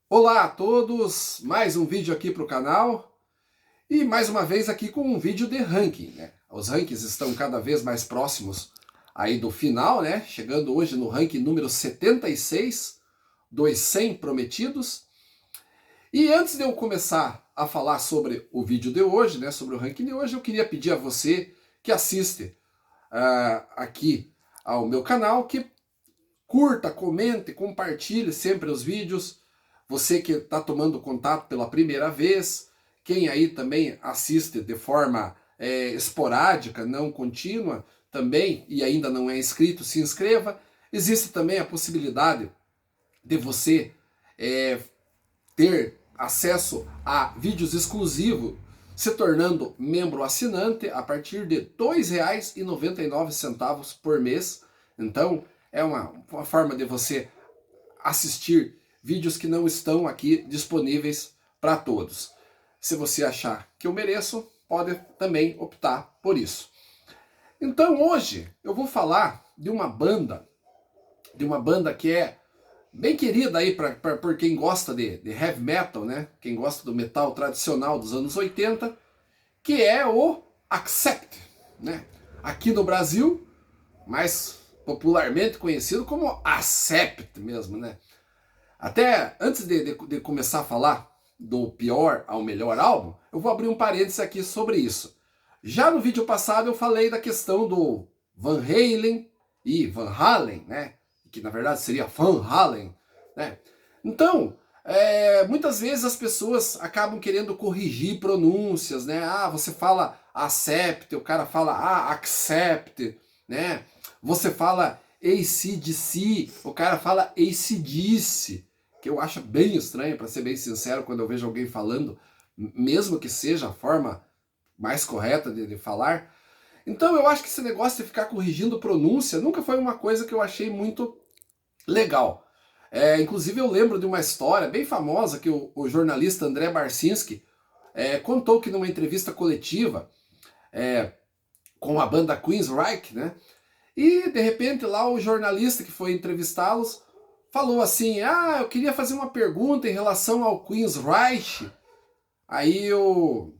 Olá a todos, mais um vídeo aqui para o canal e mais uma vez aqui com um vídeo de ranking, né? Os rankings estão cada vez mais próximos aí do final, né? Chegando hoje no ranking número 76 dos 100 prometidos. E antes de eu começar a falar sobre o vídeo de hoje, né? Sobre o ranking de hoje, eu queria pedir a você que assiste aqui ao meu canal que curta, comente, compartilhe sempre os vídeos. Você que está tomando contato pela primeira vez, quem aí também assiste de forma esporádica, não contínua, também, e ainda não é inscrito, se inscreva. Existe também a possibilidade de você ter acesso a vídeos exclusivos, se tornando membro assinante a partir de R$ 2,99 por mês. Então, é uma forma de você assistir vídeos que não estão aqui disponíveis para todos. Se você achar que eu mereço, pode também optar por isso. Então hoje eu vou falar de uma banda que é bem querida aí por quem gosta de heavy metal, né? Quem gosta do metal tradicional dos anos 80, que é o Accept, né? Aqui no Brasil, mais popularmente conhecido como Accept mesmo, né? Até antes de começar a falar do pior ao melhor álbum, eu vou abrir um parênteses aqui sobre isso. Já no vídeo passado eu falei da questão do Van Halen e Van Halen, né? Que na verdade seria Van Halen, né? Então, muitas vezes as pessoas acabam querendo corrigir pronúncias, né? Ah, você fala accept, o cara fala accept, né? Você fala AC/DC, o cara fala AC/DC, que eu acho bem estranho, para ser bem sincero, quando eu vejo alguém falando, mesmo que seja a forma mais correta de falar. Então eu acho que esse negócio de ficar corrigindo pronúncia nunca foi uma coisa que eu achei muito legal. Inclusive eu lembro de uma história bem famosa que o jornalista André Barcinski contou que numa entrevista coletiva com a banda Queensryche, né? E de repente lá o jornalista que foi entrevistá-los falou assim: ah, eu queria fazer uma pergunta em relação ao Queensryche. Aí o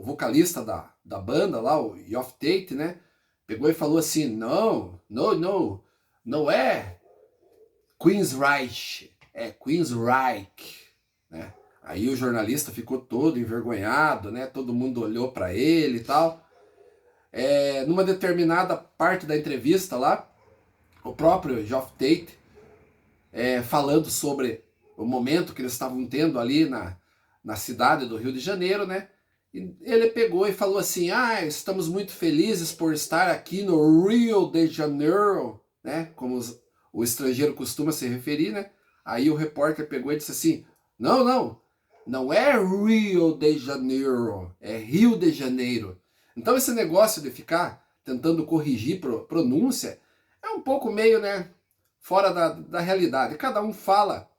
vocalista da banda lá, o Geoff Tate, né, pegou e falou assim: não é Queensryche, é Queensryche, né? Aí o jornalista ficou todo envergonhado, né? Todo mundo olhou para ele e tal. Numa determinada parte da entrevista lá, o próprio Geoff Tate falando sobre o momento que eles estavam tendo ali na cidade do Rio de Janeiro, né? E ele pegou e falou assim: ah, estamos muito felizes por estar aqui no Rio de Janeiro, né? Como o estrangeiro costuma se referir, né? Aí o repórter pegou e disse assim: não é Rio de Janeiro, é Rio de Janeiro. Então esse negócio de ficar tentando corrigir pronúncia é um pouco meio, né, fora da realidade. Cada um fala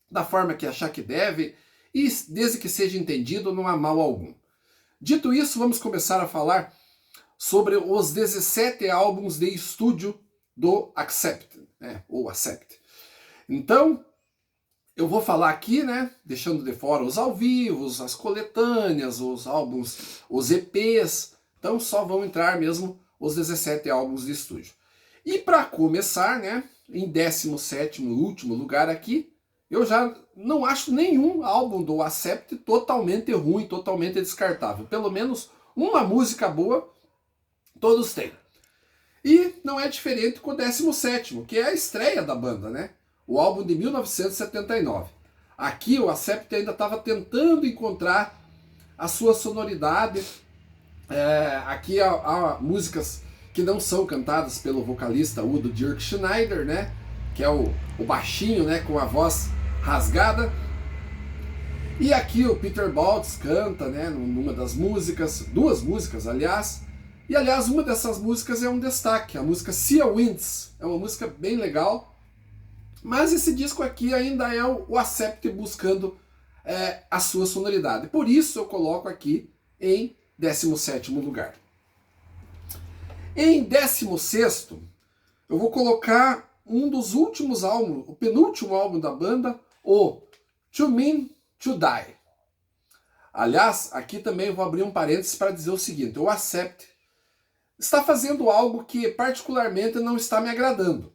da forma que achar que deve e desde que seja entendido não há mal algum. Dito isso, vamos começar a falar sobre os 17 álbuns de estúdio do Accept, né, ou Accept. Então, eu vou falar aqui, né, deixando de fora os ao vivo, as coletâneas, os álbuns, os EPs. Então só vão entrar mesmo os 17 álbuns de estúdio. E para começar, né, em 17º, último lugar aqui, eu já não acho nenhum álbum do Accept totalmente ruim, totalmente descartável. Pelo menos uma música boa todos têm. E não é diferente com o 17º, que é a estreia da banda, né? O álbum de 1979. Aqui o Accept ainda estava tentando encontrar a sua sonoridade. Aqui há músicas que não são cantadas pelo vocalista Udo Dirk Schneider, né? Que é o baixinho, né? Com a voz rasgada. E aqui o Peter Baltz canta, né? Numa das músicas, duas músicas, aliás. E aliás, uma dessas músicas é um destaque, a música Sea Winds. É uma música bem legal. Mas esse disco aqui ainda é o Accept buscando a sua sonoridade. Por isso eu coloco aqui em 17º lugar. Em 16º, eu vou colocar um dos últimos álbuns, o penúltimo álbum da banda, o Too Mean to Die. Aliás, aqui também eu vou abrir um parênteses para dizer o seguinte: o Accept está fazendo algo que particularmente não está me agradando.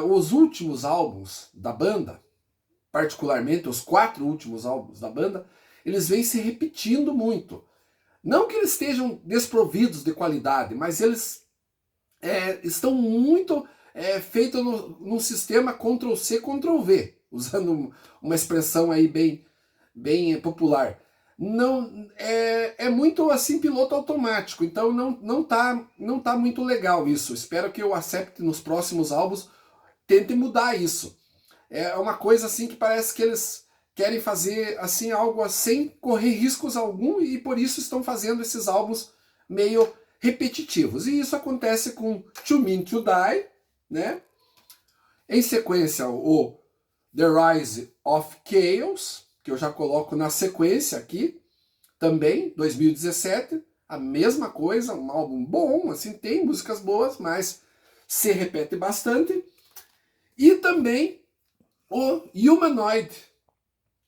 Os últimos álbuns da banda, particularmente os 4 últimos álbuns da banda, eles vêm se repetindo muito. Não que eles estejam desprovidos de qualidade, mas eles estão muito feitos num sistema Ctrl-C, Ctrl-V, usando uma expressão aí bem popular. Não é muito assim, piloto automático, então não tá muito legal isso. Espero que o Accept nos próximos álbuns tente mudar isso. É uma coisa assim que parece que eles querem fazer assim algo sem correr riscos algum, e por isso estão fazendo esses álbuns meio repetitivos. E isso acontece com Too Mean to Die, né? Em sequência, o The Rise of Chaos, que eu já coloco na sequência aqui, também, 2017, a mesma coisa, um álbum bom, assim, tem músicas boas, mas se repete bastante. E também o Humanoid,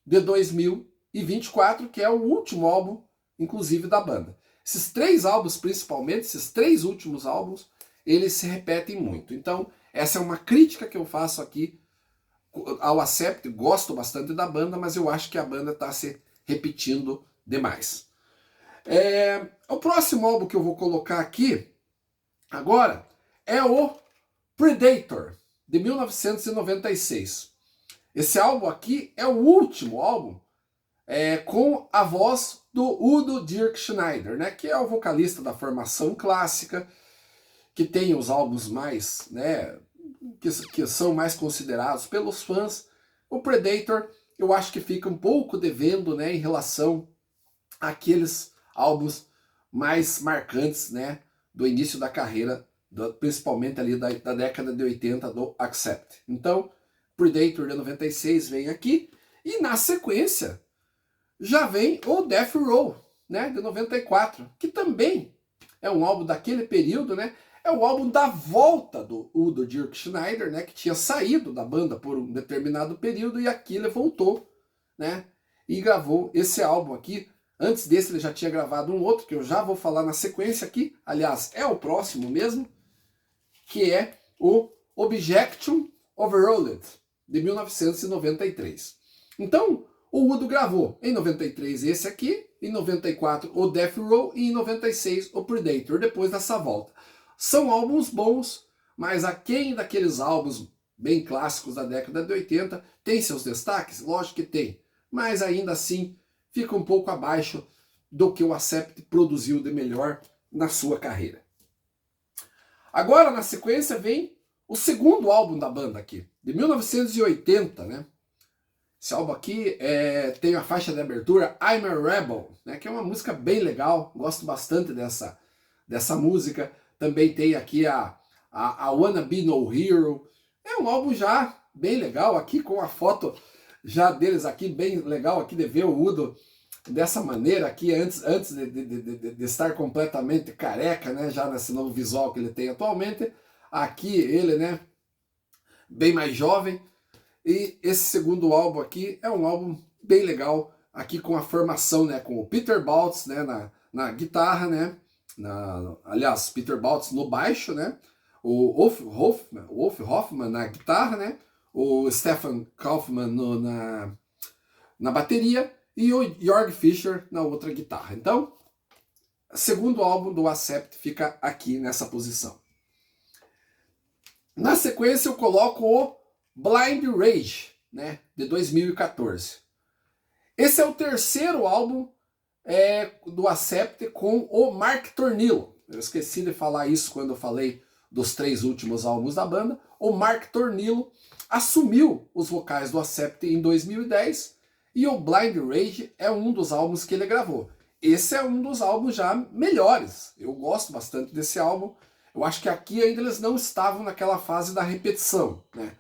de 2024, que é o último álbum, inclusive, da banda. Esses 3 álbuns, principalmente, esses 3 últimos álbuns, eles se repetem muito. Então, essa é uma crítica que eu faço aqui ao Accept. Gosto bastante da banda, mas eu acho que a banda está se repetindo demais. O próximo álbum que eu vou colocar aqui agora é o Predator, de 1996. Esse álbum aqui é o último álbum com a voz do Udo Dirk Schneider, né, que é o vocalista da formação clássica, que tem os álbuns mais, né, que são mais considerados pelos fãs. O Predator, eu acho que fica um pouco devendo, né, em relação àqueles álbuns mais marcantes, né, do início da carreira, principalmente ali da década de 80 do Accept. Então, Predator de 96 vem aqui, e na sequência já vem o Death Row, né, de 94, que também é um álbum daquele período, né? É o álbum da volta do Udo Dirk Schneider, né, que tinha saído da banda por um determinado período, e aqui ele voltou, né, e gravou esse álbum aqui. Antes desse ele já tinha gravado um outro, que eu já vou falar na sequência aqui, aliás, é o próximo mesmo, que é o Objection Overruled, de 1993. Então, o Udo gravou em 93 esse aqui, em 94 o Death Row e em 96 o Predator, depois dessa volta. São álbuns bons, mas aquém daqueles álbuns bem clássicos da década de 80, tem seus destaques? Lógico que tem, mas ainda assim fica um pouco abaixo do que o Accept produziu de melhor na sua carreira. Agora, na sequência, vem o segundo álbum da banda aqui, de 1980, né? Esse álbum aqui tem a faixa de abertura I'm a Rebel, né, que é uma música bem legal, gosto bastante dessa música. Também tem aqui a Wanna Be No Hero. É um álbum já bem legal, aqui com a foto já deles aqui, bem legal aqui de ver o Udo dessa maneira aqui, antes de estar completamente careca, né, já nesse novo visual que ele tem atualmente. Aqui ele, né, bem mais jovem. E esse segundo álbum aqui é um álbum bem legal, aqui com a formação, né, com o Peter Baltz, né, na guitarra, né, aliás, Peter Baltz no baixo, né, o Wolf Hoffmann na guitarra, né, o Stefan Kaufmann na bateria e o Jörg Fischer na outra guitarra. Então, segundo álbum do Accept fica aqui nessa posição. Na sequência eu coloco o Blind Rage, né, de 2014. Esse é o terceiro álbum do Accept com o Mark Tornillo. Eu esqueci de falar isso quando eu falei dos 3 últimos álbuns da banda. O Mark Tornillo assumiu os vocais do Accept em 2010 e o Blind Rage é um dos álbuns que ele gravou. Esse é um dos álbuns já melhores. Eu gosto bastante desse álbum. Eu acho que aqui ainda eles não estavam naquela fase da repetição, né?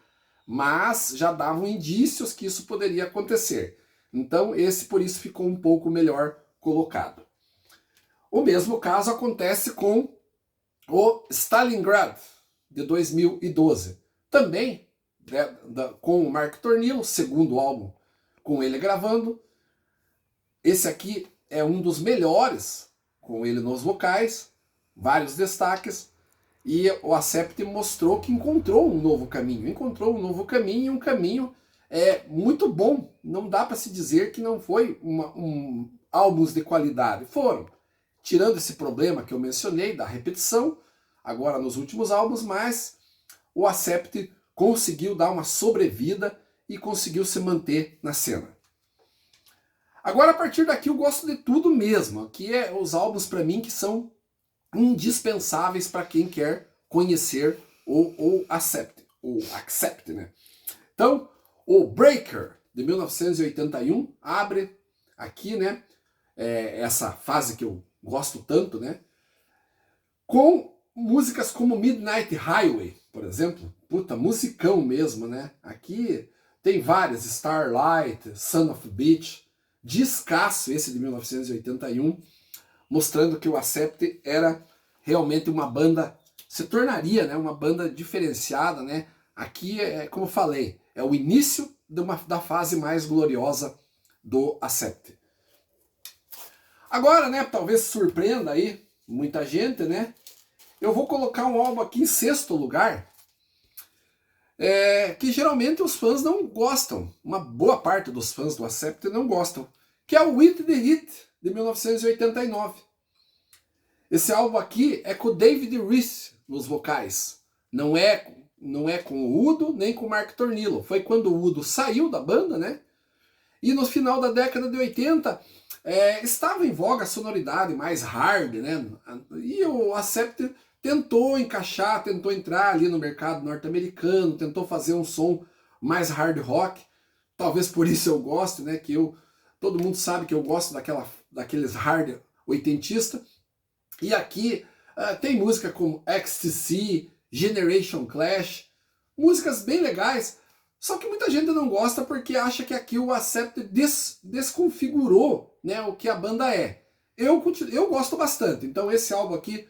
Mas já davam indícios que isso poderia acontecer. Então esse por isso ficou um pouco melhor colocado. O mesmo caso acontece com o Stalingrad, de 2012. Também com o Mark Tornillo, segundo álbum com ele gravando. Esse aqui é um dos melhores, com ele nos vocais, vários destaques, e o Accept mostrou que encontrou um novo caminho, e um caminho muito bom. Não dá para se dizer que não foi álbuns de qualidade, foram, tirando esse problema que eu mencionei da repetição, agora nos últimos álbuns, mas o Accept conseguiu dar uma sobrevida e conseguiu se manter na cena. Agora, a partir daqui, eu gosto de tudo mesmo, que é os álbuns para mim que são indispensáveis para quem quer conhecer o Accept, né? Então, o Breaker, de 1981, abre aqui, né, essa fase que eu gosto tanto, né, com músicas como Midnight Highway, por exemplo. Puta, musicão mesmo, né? Aqui tem várias, Starlight, Son of a Bitch, descasso esse de 1981, mostrando que o Accept era realmente uma banda, se tornaria, né, uma banda diferenciada, né? Aqui, como eu falei, é o início da fase mais gloriosa do Accept. Agora, né, talvez surpreenda aí muita gente, né? Eu vou colocar um álbum aqui em sexto lugar, que geralmente os fãs não gostam, uma boa parte dos fãs do Accept não gostam, que é o With the Hit, de 1989. Esse álbum aqui é com o David Reese nos vocais, não é com o Udo nem com o Mark Tornillo, foi quando o Udo saiu da banda, né? E no final da década de 80, estava em voga a sonoridade mais hard, né? E o Accept tentou encaixar, tentou entrar ali no mercado norte-americano, tentou fazer um som mais hard rock. Talvez por isso eu gosto, né? Todo mundo sabe que eu gosto daqueles hard oitentista. E aqui tem música como Ecstasy, Generation Clash, músicas bem legais. Só que muita gente não gosta porque acha que aqui o Accept desconfigurou, né, o que a banda é. Eu gosto bastante. Então esse álbum aqui,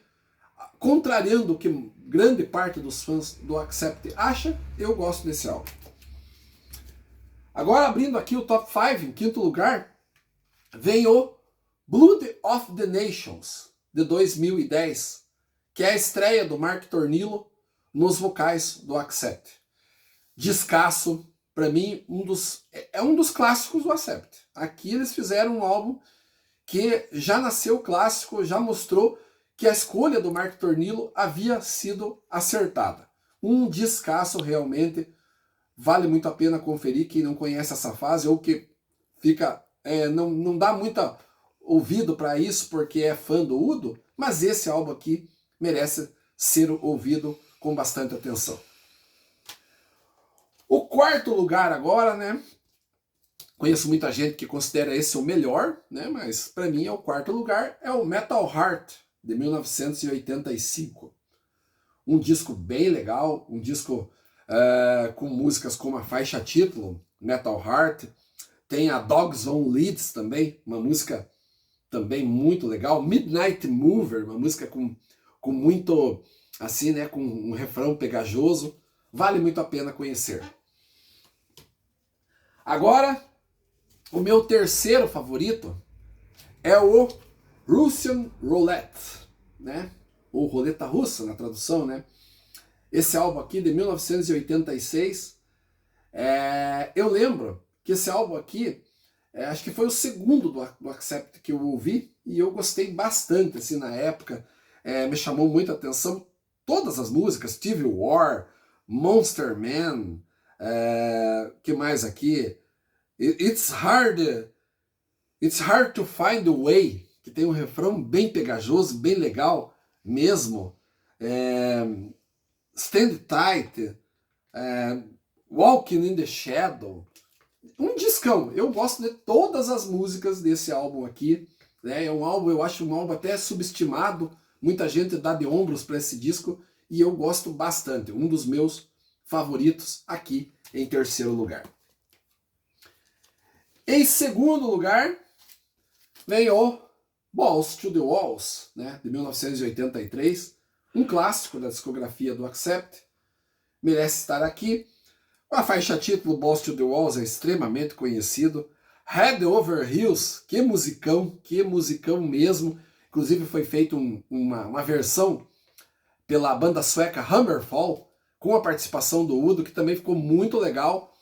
contrariando o que grande parte dos fãs do Accept acha, eu gosto desse álbum. Agora, abrindo aqui o Top 5, em quinto lugar, vem o Blood of the Nations, de 2010, que é a estreia do Mark Tornillo nos vocais do Accept. Descasso, para mim, um dos clássicos do Accept. Aqui eles fizeram um álbum que já nasceu clássico, já mostrou que a escolha do Mark Tornillo havia sido acertada. Um descasso realmente, vale muito a pena conferir quem não conhece essa fase ou que fica não dá muito ouvido para isso porque é fã do Udo, mas esse álbum aqui merece ser ouvido com bastante atenção. O quarto lugar agora, né? Conheço muita gente que considera esse o melhor, né? Mas para mim é o quarto lugar, é o Metal Heart, de 1985. Um disco bem legal, um disco com músicas como a faixa título, Metal Heart. Tem a Dogs on Leads também, uma música também muito legal. Midnight Mover, uma música com muito, assim, né? Com um refrão pegajoso. Vale muito a pena conhecer. Agora, o meu terceiro favorito é o Russian Roulette, né? Ou Roleta Russa, na tradução, né? Esse álbum aqui, de 1986, eu lembro que esse álbum aqui, acho que foi o segundo do Accept que eu ouvi, e eu gostei bastante, assim, na época, me chamou muita atenção todas as músicas, Stevie War, Monster Man, que mais aqui? It's hard to find a way, que tem um refrão bem pegajoso, bem legal mesmo. Stand Tight, Walking in the Shadow. Um discão. Eu gosto de todas as músicas desse álbum aqui. É um álbum, eu acho um álbum até subestimado. Muita gente dá de ombros para esse disco e eu gosto bastante. Um dos meus favoritos aqui em terceiro lugar. Em segundo lugar, vem o Balls to the Walls, né, de 1983, um clássico da discografia do Accept, merece estar aqui, A faixa título Balls to the Walls é extremamente conhecido. Head Over Heels, que musicão mesmo. Inclusive foi feita uma versão pela banda sueca Hammerfall, com a participação do Udo, que também ficou muito legal.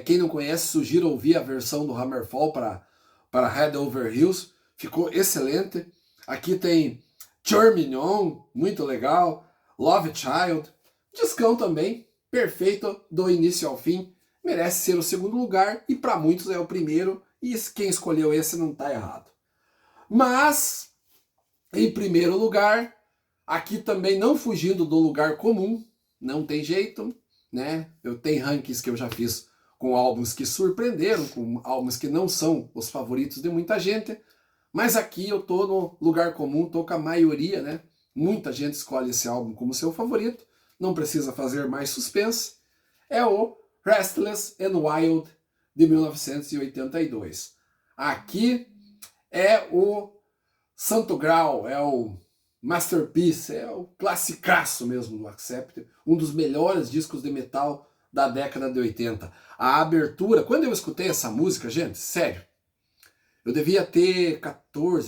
Quem não conhece, sugiro ouvir a versão do Hammerfall para Head Over Heels, ficou excelente. Aqui tem Charming On, muito legal. Love Child, discão também, perfeito do início ao fim, merece ser o segundo lugar e para muitos é o primeiro, e quem escolheu esse não está errado. Mas, em primeiro lugar, aqui também não fugindo do lugar comum, não tem jeito, né? Eu tenho rankings que eu já fiz com álbuns que surpreenderam, com álbuns que não são os favoritos de muita gente, mas aqui eu tô no lugar comum, tô com a maioria, né? Muita gente escolhe esse álbum como seu favorito, não precisa fazer mais suspense. É o Restless and Wild de 1982. Aqui é o Santo Grau, é o Masterpiece, é o classicaço mesmo do Accept, um dos melhores discos de metal da década de 80. A abertura, quando eu escutei essa música, gente, sério, eu devia ter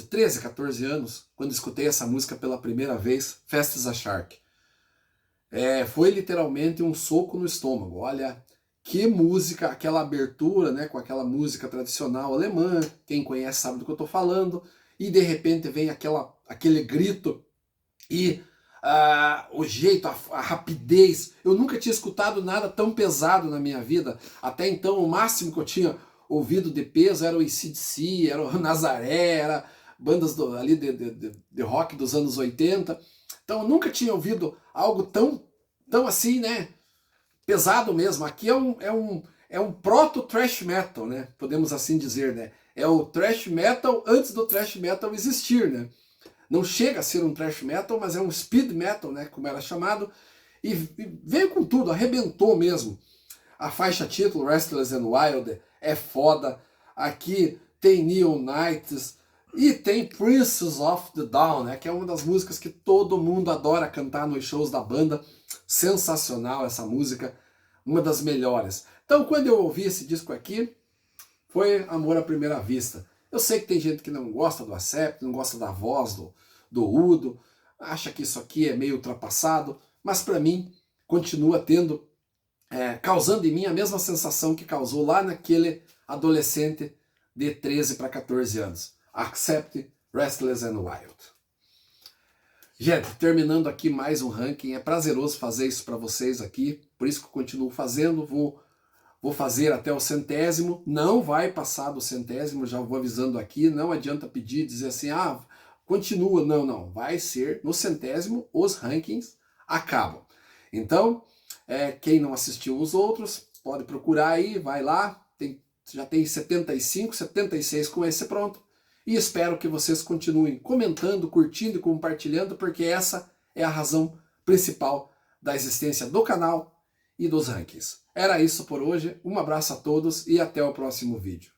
13, 14 anos quando escutei essa música pela primeira vez, Fast as a Shark. Foi literalmente um soco no estômago. Olha, que música, aquela abertura, né, com aquela música tradicional alemã, quem conhece sabe do que eu estou falando, e de repente vem aquele grito e o jeito, a rapidez. Eu nunca tinha escutado nada tão pesado na minha vida. Até então, o máximo que eu tinha ouvido de peso era o AC/DC, era o Nazaré, era bandas ali de rock dos anos 80. Então eu nunca tinha ouvido algo tão assim, né, pesado mesmo. Aqui é um proto-thrash metal, né, podemos assim dizer, né. É o thrash metal antes do thrash metal existir, né. Não chega a ser um thrash metal, mas é um speed metal, né, como era chamado, e veio com tudo, arrebentou mesmo. A faixa título, Restless and Wild, é foda. Aqui tem Neon Knights e tem Princess of the Dawn, né, que é uma das músicas que todo mundo adora cantar nos shows da banda. Sensacional essa música, uma das melhores. Então, quando eu ouvi esse disco aqui, foi amor à primeira vista. Eu sei que tem gente que não gosta do Accept, não gosta da voz do Udo, acha que isso aqui é meio ultrapassado, mas para mim continua tendo, causando em mim a mesma sensação que causou lá naquele adolescente de 13 para 14 anos. Accept, Restless and Wild. Gente, terminando aqui mais um ranking, é prazeroso fazer isso para vocês aqui, por isso que eu continuo fazendo, vou fazer até o 100º, não vai passar do 100º, já vou avisando aqui, não adianta pedir, dizer assim, continua, não, vai ser no 100º, os rankings acabam. Então, quem não assistiu os outros, pode procurar aí, vai lá, já tem 75, 76 com esse pronto, e espero que vocês continuem comentando, curtindo e compartilhando, porque essa é a razão principal da existência do canal e dos rankings. Era isso por hoje, um abraço a todos e até o próximo vídeo.